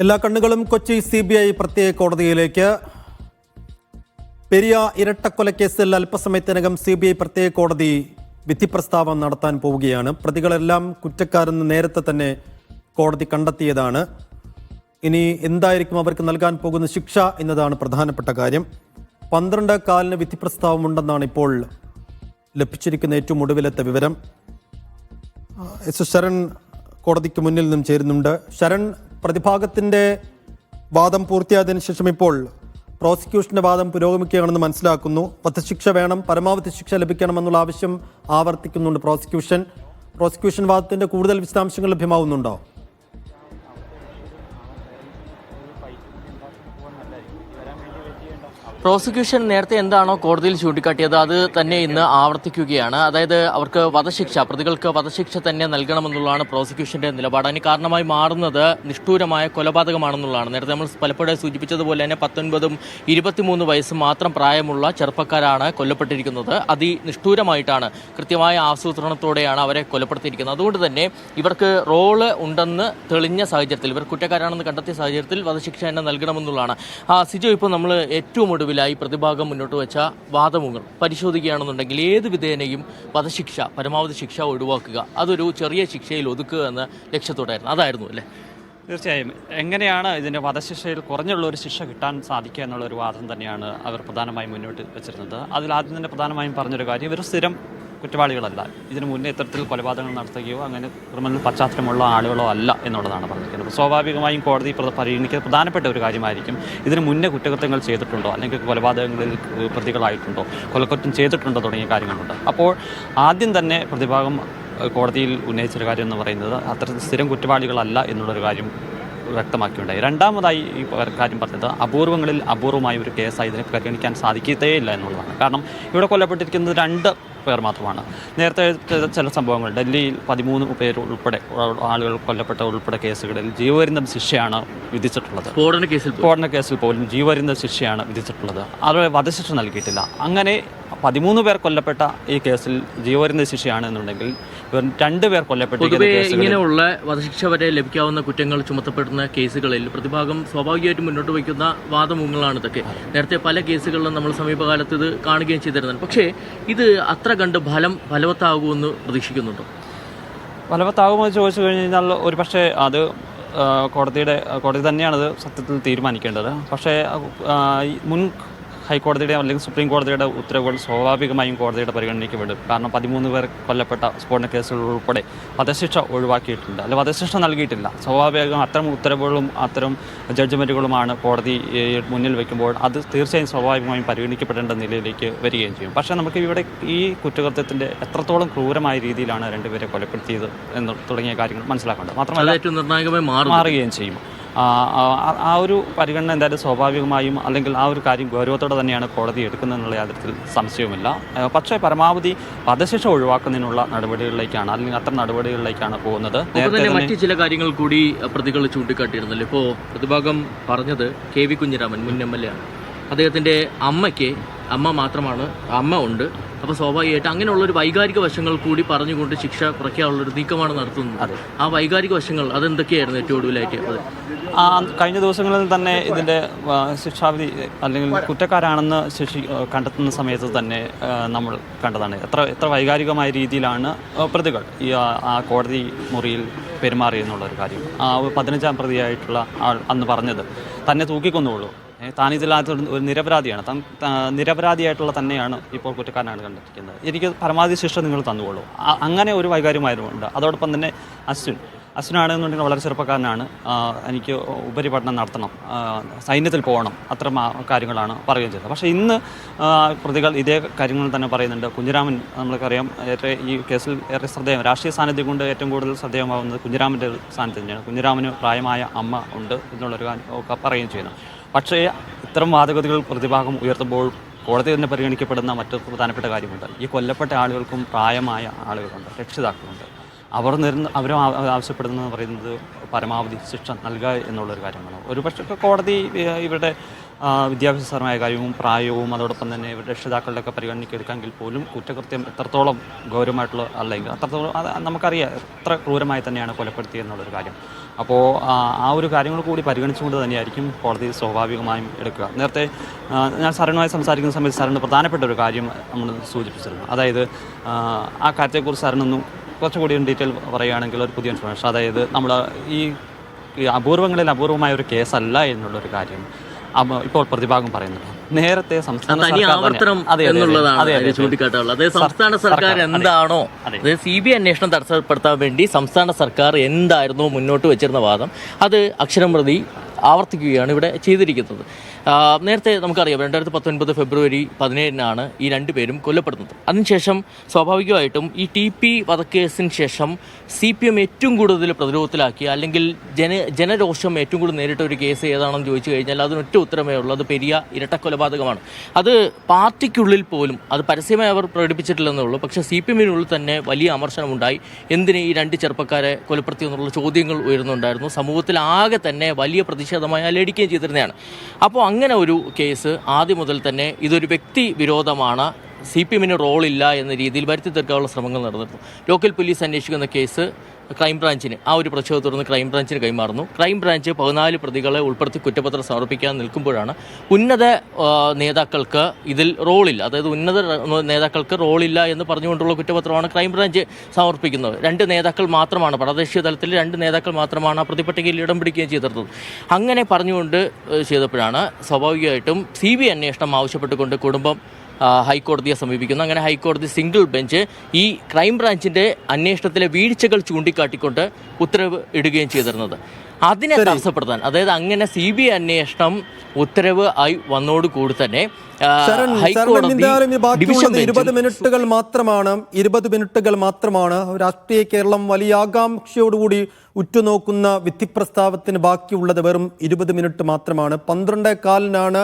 എല്ലാ കണ്ണുകളും കൊച്ചി CBI പ്രത്യേക കോടതിയിലേക്ക്. പെരിയ ഇരട്ടക്കൊലക്കേസിൽ അല്പസമയത്തിനകം CBI പ്രത്യേക കോടതി വിധി പ്രസ്താവം നടത്താൻ പോവുകയാണ്. പ്രതികളെല്ലാം കുറ്റക്കാരെന്ന് നേരത്തെ തന്നെ കോടതി കണ്ടെത്തിയതാണ്. ഇനി എന്തായിരിക്കും അവർക്ക് നൽകാൻ പോകുന്ന ശിക്ഷ എന്നതാണ് പ്രധാനപ്പെട്ട കാര്യം. 12:15 വിധി പ്രസ്താവമുണ്ടെന്നാണ് ഇപ്പോൾ ലഭിച്ചിരിക്കുന്ന ഏറ്റവും ഒടുവിലത്തെ വിവരം. ശരൺ കോടതിക്ക് മുന്നിൽ നിന്നും ചേരുന്നുണ്ട്. ശരൺ, പ്രതിഭാഗത്തിൻ്റെ വാദം പൂർത്തിയായതിനു ശേഷം ഇപ്പോൾ പ്രോസിക്യൂഷന്റെ വാദം പുരോഗമിക്കുകയാണെന്ന് മനസ്സിലാക്കുന്നു. വധശിക്ഷ വേണം, പരമാവധി ശിക്ഷ ലഭിക്കണമെന്നുള്ള ആവശ്യം ആവർത്തിക്കുന്നുണ്ട് പ്രോസിക്യൂഷൻ വാദത്തിന്റെ കൂടുതൽ വിശദാംശങ്ങൾ ലഭ്യമാവുന്നുണ്ടോ? പ്രോസിക്യൂഷൻ നേരത്തെ എന്താണോ കോടതിയിൽ ചൂണ്ടിക്കാട്ടിയത് അത് തന്നെ ഇന്ന് ആവർത്തിക്കുകയാണ്. അതായത് അവർക്ക് വധശിക്ഷ, പ്രതികൾക്ക് വധശിക്ഷ തന്നെ നൽകണമെന്നുള്ളതാണ് പ്രോസിക്യൂഷന്റെ നിലപാട്. അതിന് കാരണമായി മാറുന്നത് നിഷ്ഠൂരമായ കൊലപാതകമാണെന്നുള്ളതാണ്. നേരത്തെ നമ്മൾ പലപ്പോഴും സൂചിപ്പിച്ചതുപോലെ തന്നെ 19ഉം 23 വയസ്സും മാത്രം പ്രായമുള്ള ചെറുപ്പക്കാരാണ് കൊല്ലപ്പെട്ടിരിക്കുന്നത്. അതിനിഷ്ഠൂരമായിട്ടാണ്, കൃത്യമായ ആസൂത്രണത്തോടെയാണ് അവരെ കൊലപ്പെടുത്തിയിരിക്കുന്നത്. അതുകൊണ്ട് തന്നെ ഇവർക്ക് റോള് ഉണ്ടെന്ന് തെളിഞ്ഞ സാഹചര്യത്തിൽ, ഇവർ കുറ്റക്കാരാണെന്ന് കണ്ടെത്തിയ സാഹചര്യത്തിൽ വധശിക്ഷ തന്നെ നൽകണമെന്നുള്ളതാണ്. സിജോ, ഇപ്പോൾ നമ്മൾ ഏറ്റവും ഒടുവിലായി പ്രതിഭാഗം മുന്നോട്ട് വെച്ച വാദമുകൾ പരിശോധിക്കുകയാണെന്നുണ്ടെങ്കിൽ ഏത് വിധേനയും വധശിക്ഷ, പരമാവധി ശിക്ഷ ഒഴിവാക്കുക, അതൊരു ചെറിയ ശിക്ഷയിൽ ഒതുക്കുക എന്ന ലക്ഷ്യത്തോടായിരുന്നു. അതായിരുന്നു അല്ലേ? തീർച്ചയായും. എങ്ങനെയാണ് ഇതിൻ്റെ വധശിക്ഷയിൽ കുറഞ്ഞുള്ള ഒരു ശിക്ഷ കിട്ടാൻ സാധിക്കുക എന്നുള്ളൊരു വാദം തന്നെയാണ് അവർ പ്രധാനമായും മുന്നോട്ട് വെച്ചിരുന്നത്. അതിൽ ആദ്യം തന്നെ പ്രധാനമായും പറഞ്ഞൊരു കാര്യം, ഇവർ സ്ഥിരം കുറ്റവാളികളല്ല. ഇതിനു മുന്നേ ഇത്തരത്തിൽ കൊലപാതകങ്ങൾ നടത്തുകയോ അങ്ങനെ ക്രിമിനൽ പശ്ചാത്തലമുള്ള ആളുകളോ അല്ല എന്നുള്ളതാണ് പറഞ്ഞിരിക്കുന്നത്. സ്വാഭാവികമായും കോടതി പരിഗണിക്കുന്ന പ്രധാനപ്പെട്ട ഒരു കാര്യമായിരിക്കും, ഇതിന് മുന്നേ കുറ്റകൃത്യങ്ങൾ ചെയ്തിട്ടുണ്ടോ, അല്ലെങ്കിൽ കൊലപാതകങ്ങളിൽ പ്രതികളായിട്ടുണ്ടോ, കൊലക്കുറ്റം ചെയ്തിട്ടുണ്ടോ തുടങ്ങിയ കാര്യങ്ങളുണ്ട്. അപ്പോൾ ആദ്യം തന്നെ പ്രതിഭാഗം കോടതിയിൽ ഉന്നയിച്ചൊരു കാര്യം എന്ന് പറയുന്നത് അത്തരത്തിൽ സ്ഥിരം കുറ്റവാളികളല്ല എന്നുള്ളൊരു കാര്യം വ്യക്തമാക്കിയുണ്ടായി. രണ്ടാമതായി ഈ കാര്യം പറഞ്ഞത് അപൂർവങ്ങളിൽ അപൂർവമായ ഒരു കേസായി ഇതിനെ പരിഗണിക്കാൻ സാധിക്കത്തേയില്ല എന്നുള്ളതാണ്. കാരണം ഇവിടെ കൊല്ലപ്പെട്ടിരിക്കുന്നത് 2 പേർ മാത്രമാണ്. നേരത്തെ ചില സംഭവങ്ങൾ, ഡൽഹിയിൽ 13 പേർ ഉൾപ്പെടെ ആളുകൾ കൊല്ലപ്പെട്ട ഉൾപ്പെടെ കേസുകളിൽ ജീവപര്യന്തം ശിക്ഷയാണ് വിധിച്ചിട്ടുള്ളത്. സ്ഫോടന കേസിൽ പോലും ജീവപര്യന്തം ശിക്ഷയാണ് വിധിച്ചിട്ടുള്ളത്. അത് വധശിക്ഷ നൽകിയിട്ടില്ല. അങ്ങനെ 13 പേർ കൊല്ലപ്പെട്ട ഈ കേസിൽ ജീവപര്യന്തം ശിക്ഷയാണ് എന്നുണ്ടെങ്കിൽ 2 പേർ കൊല്ലപ്പെട്ടിരിക്കുന്ന ഇങ്ങനെയുള്ള വധശിക്ഷ വരെ ലഭിക്കാവുന്ന കുറ്റങ്ങൾ ചുമത്തപ്പെടുന്ന കേസുകളിൽ പ്രതിഭാഗം സ്വാഭാവികമായിട്ടും മുന്നോട്ട് വയ്ക്കുന്ന വാദമുങ്ങളാണ് ഇതൊക്കെ. നേരത്തെ പല കേസുകളിലും നമ്മൾ സമീപകാലത്ത് ഇത് കാണുകയും ചെയ്തിരുന്നത്. പക്ഷേ ഇത് അത്ര കണ്ട് ഫലവത്താകുമെന്ന് പ്രതീക്ഷിക്കുന്നുണ്ടോ? ഫലവത്താകുമെന്ന് ചോദിച്ചു കഴിഞ്ഞാൽ ഒരു പക്ഷേ അത് കോടതി തന്നെയാണത് സത്യത്തിൽ തീരുമാനിക്കേണ്ടത്. പക്ഷേ മുൻ ഹൈക്കോടതിയുടെ അല്ലെങ്കിൽ സുപ്രീം കോടതിയുടെ ഉത്തരവുകൾ സ്വാഭാവികമായും കോടതിയുടെ പരിഗണനയ്ക്ക് വിടും. കാരണം 13 പേർ കൊല്ലപ്പെട്ട സ്ഫോടന കേസുകൾ ഉൾപ്പെടെ വധശിക്ഷ ഒഴിവാക്കിയിട്ടുണ്ട്, അല്ലെങ്കിൽ വധശിക്ഷ നൽകിയിട്ടില്ല. സ്വാഭാവികം അത്തരം ഉത്തരവുകളും അത്തരം ജഡ്ജ്മെൻറ്റുകളുമാണ് കോടതി മുന്നിൽ വയ്ക്കുമ്പോൾ അത് തീർച്ചയായും സ്വാഭാവികമായും പരിഗണിക്കപ്പെടേണ്ട നിലയിലേക്ക് വരികയും ചെയ്യും. പക്ഷേ നമുക്ക് ഇവിടെ ഈ കുറ്റകൃത്യത്തിൻ്റെ എത്രത്തോളം ക്രൂരമായ രീതിയിലാണ് 2 പേരെ കൊലപ്പെടുത്തിയത് എന്ന് തുടങ്ങിയ കാര്യങ്ങൾ മനസ്സിലാക്കേണ്ടത്. മാത്രമല്ല ഏറ്റവും നിർണായകമായി മാറുകയും ചെയ്യും. ആ ഒരു പരിഗണന എന്തായാലും സ്വാഭാവികമായും, അല്ലെങ്കിൽ ആ ഒരു കാര്യം ഗൗരവത്തോടെ തന്നെയാണ് കോടതി എടുക്കുന്നതെന്നുള്ള യാതൊരു സംശയവുമില്ല. പക്ഷേ പരമാവധി വധശിക്ഷ ഒഴിവാക്കുന്നതിനുള്ള നടപടികളിലേക്കാണ്, അല്ലെങ്കിൽ അത്തരം നടപടികളിലേക്കാണ് പോകുന്നത്. മറ്റു ചില കാര്യങ്ങൾ കൂടി പ്രതികൾ ചൂണ്ടിക്കാട്ടിയിരുന്നല്ലോ. ഇപ്പോൾ പ്രതിഭാഗം പറഞ്ഞത് KV കുഞ്ഞിരാമൻ മുൻ MLA ആണ്. അദ്ദേഹത്തിൻ്റെ അമ്മ മാത്രമാണ്, അമ്മ ഉണ്ട്. അപ്പോൾ സ്വാഭാവികമായിട്ട് അങ്ങനെയുള്ളൊരു വൈകാരിക വശങ്ങൾ കൂടി പറഞ്ഞുകൊണ്ട് ശിക്ഷ കുറയ്ക്കാനുള്ളൊരു നീക്കമാണ് നടത്തുന്നത്. ആ വൈകാരിക വശങ്ങൾ അതെന്തൊക്കെയായിരുന്നു ഏറ്റവും ഒടുവിലായിട്ട്? കഴിഞ്ഞ ദിവസങ്ങളിൽ തന്നെ ഇതിൻ്റെ ശിക്ഷാവിധി അല്ലെങ്കിൽ കുറ്റക്കാരാണെന്ന് കണ്ടെത്തുന്ന സമയത്ത് തന്നെ നമ്മൾ കണ്ടതാണ് എത്ര വൈകാരികമായ രീതിയിലാണ് പ്രതികൾ ആ കോടതി മുറിയിൽ പെരുമാറിയെന്നുള്ളൊരു കാര്യം. 15ാം പ്രതിയായിട്ടുള്ള ആൾ അന്ന് പറഞ്ഞത് തന്നെ തൂക്കിക്കൊന്നുള്ളൂ, താനിതില്ലാത്ത ഒരു നിരപരാധിയാണ്, നിരപരാധിയായിട്ടുള്ള തന്നെയാണ് ഇപ്പോൾ കുറ്റക്കാരനാണ് കണ്ടെത്തിക്കുന്നത്, എനിക്ക് പരമാവധി ശിക്ഷ നിങ്ങൾ തന്നുകൊള്ളൂ. അങ്ങനെ ഒരു വൈകാര്യമായതുകൊണ്ട് അതോടൊപ്പം തന്നെ അശ്വിനാണെന്നുണ്ടെങ്കിൽ വളരെ ചെറുപ്പക്കാരനാണ്, എനിക്ക് ഉപരിപഠനം നടത്തണം, സൈന്യത്തിൽ പോകണം, അത്തരം കാര്യങ്ങളാണ് പറയുകയും ചെയ്തത്. പക്ഷേ ഇന്ന് പ്രതികൾ ഇതേ കാര്യങ്ങൾ തന്നെ പറയുന്നുണ്ട്. കുഞ്ഞിരാമൻ, നമ്മൾക്കറിയാം, ഈ കേസിൽ ഏറെ രാഷ്ട്രീയ സാന്നിധ്യം കൊണ്ട് ഏറ്റവും കൂടുതൽ ശ്രദ്ധേയമാവുന്നത് കുഞ്ഞിരാമൻ്റെ സാന്നിധ്യം തന്നെയാണ്. കുഞ്ഞിരാമന് പ്രായമായ അമ്മ ഉണ്ട് എന്നുള്ളൊരു ഒക്കെ പറയുകയും ചെയ്യുന്നു. പക്ഷേ ഇത്തരം വാദഗതികൾ പ്രതിഭാഗം ഉയർത്തുമ്പോൾ കോടതി തന്നെ പരിഗണിക്കപ്പെടുന്ന മറ്റൊരു പ്രധാനപ്പെട്ട കാര്യമുണ്ട്. ഈ കൊല്ലപ്പെട്ട ആളുകൾക്കും പ്രായമായ ആളുകളുണ്ട്, രക്ഷിതാക്കളുണ്ട്. അവർ ആവശ്യപ്പെടുന്നതെന്ന് പറയുന്നത് പരമാവധി ശിക്ഷ നൽകുക എന്നുള്ളൊരു കാര്യമാണ്. ഒരുപക്ഷെ കോടതി ഇവരുടെ വിദ്യാഭ്യാസപരമായ കാര്യവും പ്രായവും അതോടൊപ്പം തന്നെ ഇവരുടെ രക്ഷിതാക്കളുടെയൊക്കെ പരിഗണനയ്ക്ക് എടുക്കാമെങ്കിൽ പോലും കുറ്റകൃത്യം എത്രത്തോളം ഗൗരവമായിട്ടുള്ള അല്ലെങ്കിൽ അത്രത്തോളം നമുക്കറിയാം എത്ര ക്രൂരമായി തന്നെയാണ് കൊലപ്പെടുത്തിയെന്നുള്ളൊരു കാര്യം. അപ്പോൾ ആ ഒരു കാര്യങ്ങൾ കൂടി പരിഗണിച്ചുകൊണ്ട് തന്നെയായിരിക്കും കോടതി സ്വാഭാവികമായും എടുക്കുക. നേരത്തെ ഞാൻ സാറിനുമായി സംസാരിക്കുന്ന സമയത്ത് സാറിന് പ്രധാനപ്പെട്ട ഒരു കാര്യം നമ്മൾ സൂചിപ്പിച്ചിരുന്നു. അതായത് ആ കാര്യത്തെക്കുറിച്ച് സാറിനൊന്നും കുറച്ചുകൂടി ഡീറ്റെയിൽ പറയുകയാണെങ്കിൽ ഒരു പുതിയ ഇൻഫർമേഷൻ, അതായത് നമ്മൾ ഈ അപൂർവങ്ങളിൽ അപൂർവമായ ഒരു കേസല്ല എന്നുള്ളൊരു കാര്യം ഇപ്പോൾ പ്രതിഭാഗം പറയുന്നത്. നേരത്തെ സംസ്ഥാന ചൂണ്ടിക്കാട്ടാനുള്ളത് സംസ്ഥാന സർക്കാർ എന്താണോ, അതായത് CBI അന്വേഷണം തടസ്സപ്പെടുത്താൻ വേണ്ടി സംസ്ഥാന സർക്കാർ എന്തായിരുന്നോ മുന്നോട്ട് വെച്ചിരുന്ന വാദം അത് അക്ഷരം പ്രതി ആവർത്തിക്കുകയാണ് ഇവിടെ ചെയ്തിരിക്കുന്നത്. നേരത്തെ നമുക്കറിയാം 2019 ഫെബ്രുവരി 17 ഈ രണ്ടുപേരും കൊല്ലപ്പെടുന്നത്. അതിനുശേഷം സ്വാഭാവികമായിട്ടും ഈ TP വധക്കേസിന് ശേഷം CPM ഏറ്റവും കൂടുതൽ പ്രതിരോധത്തിലാക്കിയ അല്ലെങ്കിൽ ജനരോഷം ഏറ്റവും കൂടുതൽ നേരിട്ട ഒരു കേസ് ഏതാണെന്ന് ചോദിച്ചു കഴിഞ്ഞാൽ അതിനൊറ്റ ഉത്തരമേ ഉള്ളൂ, അത് പെരിയ ഇരട്ടക്കൊലപാതകമാണ്. അത് പാർട്ടിക്കുള്ളിൽ പോലും അത് പരസ്യമായി അവർ പ്രകടിപ്പിച്ചിട്ടില്ലെന്നേ ഉള്ളൂ. പക്ഷേ CPMനുള്ളിൽ തന്നെ വലിയ അമർഷണമുണ്ടായി. എന്തിന് ഈ രണ്ട് ചെറുപ്പക്കാരെ കൊലപ്പെടുത്തി എന്നുള്ള ചോദ്യങ്ങൾ ഉയരുന്നുണ്ടായിരുന്നു. സമൂഹത്തിൽ ആകെ തന്നെ വലിയ പ്രതിഷേധമായി അലടിക്കുകയും ചെയ്തിരുന്നതാണ്. അപ്പോൾ അങ്ങനെ ഒരു കേസ് ആദ്യം മുതൽ തന്നെ ഇതൊരു വ്യക്തി വിരോധമാണ്, CPMന് റോളില്ല എന്ന രീതിയിൽ വരുത്തി തീർക്കാനുള്ള ശ്രമങ്ങൾ നടന്നിരുന്നു. ലോക്കൽ പോലീസ് അന്വേഷിക്കുന്ന കേസ് ക്രൈംബ്രാഞ്ചിന് ആ ഒരു പ്രതിഷേധത്തെ തുടർന്ന് ക്രൈംബ്രാഞ്ചിന് കൈമാറുന്നു. ക്രൈംബ്രാഞ്ച് 14 പ്രതികളെ ഉൾപ്പെടുത്തി കുറ്റപത്രം സമർപ്പിക്കാൻ നിൽക്കുമ്പോഴാണ് ഉന്നത നേതാക്കൾക്ക് ഇതിൽ റോളില്ല, അതായത് ഉന്നത നേതാക്കൾക്ക് റോളില്ല എന്ന് പറഞ്ഞുകൊണ്ടുള്ള കുറ്റപത്രമാണ് ക്രൈംബ്രാഞ്ച് സമർപ്പിക്കുന്നത്. 2 നേതാക്കൾ മാത്രമാണ്, പ്രാദേശിക തലത്തിൽ 2 നേതാക്കൾ മാത്രമാണ് ആ പ്രതിപട്ടികയിൽ ഇടം പിടിക്കുകയും ചെയ്തിരുന്നത്. അങ്ങനെ പറഞ്ഞുകൊണ്ട് ചെയ്തപ്പോഴാണ് സ്വാഭാവികമായിട്ടും CBI അന്വേഷണം ആവശ്യപ്പെട്ടുകൊണ്ട് കുടുംബം ഹൈക്കോടതിയെ സമീപിക്കുന്നു. അങ്ങനെ ഹൈക്കോടതി സിംഗിൾ ബെഞ്ച് ഈ ക്രൈംബ്രാഞ്ചിന്റെ അന്വേഷണത്തിലെ വീഴ്ചകൾ ചൂണ്ടിക്കാട്ടിക്കൊണ്ട് ഉത്തരവ് ഇടുകയും ചെയ്തിരുന്നത്. അതിനെ തടസ്സപ്പെടുത്താൻ, അതായത് അങ്ങനെ CBI അന്വേഷണം ഉത്തരവ് ആയി വന്നോടുകൂടി തന്നെ ഹൈക്കോടതി 20 മിനിറ്റുകൾ മാത്രമാണ് രാഷ്ട്രീയ കേരളം വലിയ ആകാംക്ഷയോടുകൂടി ഉറ്റുനോക്കുന്ന വിധിപ്രസ്താവത്തിന് ബാക്കിയുള്ളത്. വെറും 20 മിനിറ്റ് മാത്രമാണ്. 12:15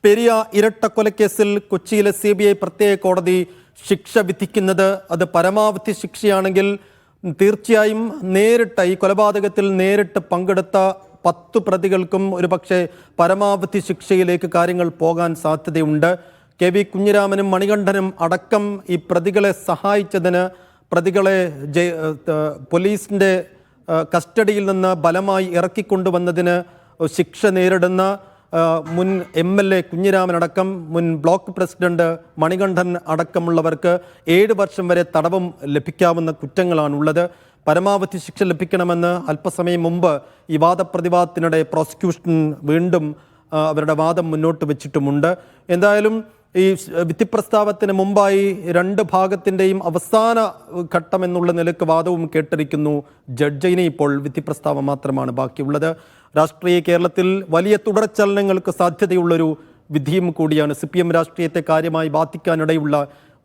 പെരിയ ഇരട്ടക്കൊലക്കേസിൽ കൊച്ചിയിലെ CBI പ്രത്യേക കോടതി ശിക്ഷ വിധിക്കുന്നത്. അത് പരമാവധി ശിക്ഷയാണെങ്കിൽ തീർച്ചയായും നേരിട്ട് ഈ കൊലപാതകത്തിൽ നേരിട്ട് പങ്കെടുത്ത 10 പ്രതികൾക്കും ഒരുപക്ഷെ പരമാവധി ശിക്ഷയിലേക്ക് കാര്യങ്ങൾ പോകാൻ സാധ്യതയുണ്ട്. KV കുഞ്ഞിരാമനും മണികണ്ഠനും അടക്കം ഈ പ്രതികളെ സഹായിച്ചതിന്, പ്രതികളെ പോലീസിൻ്റെ കസ്റ്റഡിയിൽ നിന്ന് ബലമായി ഇറക്കിക്കൊണ്ടുവന്നതിന് ശിക്ഷ നേരിടുന്ന മുൻ MLA കുഞ്ഞിരാമനടക്കം മുൻ ബ്ലോക്ക് പ്രസിഡന്റ് മണികണ്ഠൻ അടക്കമുള്ളവർക്ക് 7 വർഷം വരെ തടവും ലഭിക്കാവുന്ന കുറ്റങ്ങളാണുള്ളത്. പരമാവധി ശിക്ഷ ലഭിക്കണമെന്ന് അല്പസമയം മുമ്പ് ഈ വാദപ്രതിവാദത്തിനിടെ പ്രോസിക്യൂഷൻ വീണ്ടും അവരുടെ വാദം മുന്നോട്ട് വെച്ചിട്ടുമുണ്ട്. എന്തായാലും ഈ വിധിപ്രസ്താവത്തിന് മുമ്പായി 2 ഭാഗത്തിൻ്റെയും അവസാന ഘട്ടം എന്നുള്ള നിലക്ക് വാദവും കേട്ടിരിക്കുന്നു ജഡ്ജ്. ഇനി ഇപ്പോൾ വിധിപ്രസ്താവം മാത്രമാണ് ബാക്കിയുള്ളത്. രാഷ്ട്രീയ കേരളത്തിൽ വലിയ തുടർചലനങ്ങൾക്ക് സാധ്യതയുള്ളൊരു വിധിയും കൂടിയാണ്. CPM രാഷ്ട്രീയത്തെ കാര്യമായി ബാധിക്കാനിടയുള്ള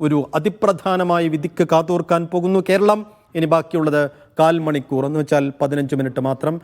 ഒരു അതിപ്രധാനമായ വിധിക്ക് കാതോർക്കാൻ പോകുന്നു കേരളം. ഇനി ബാക്കിയുള്ളത് 1/4 മണിക്കൂർ, എന്ന് വെച്ചാൽ 15 മിനിറ്റ് മാത്രം.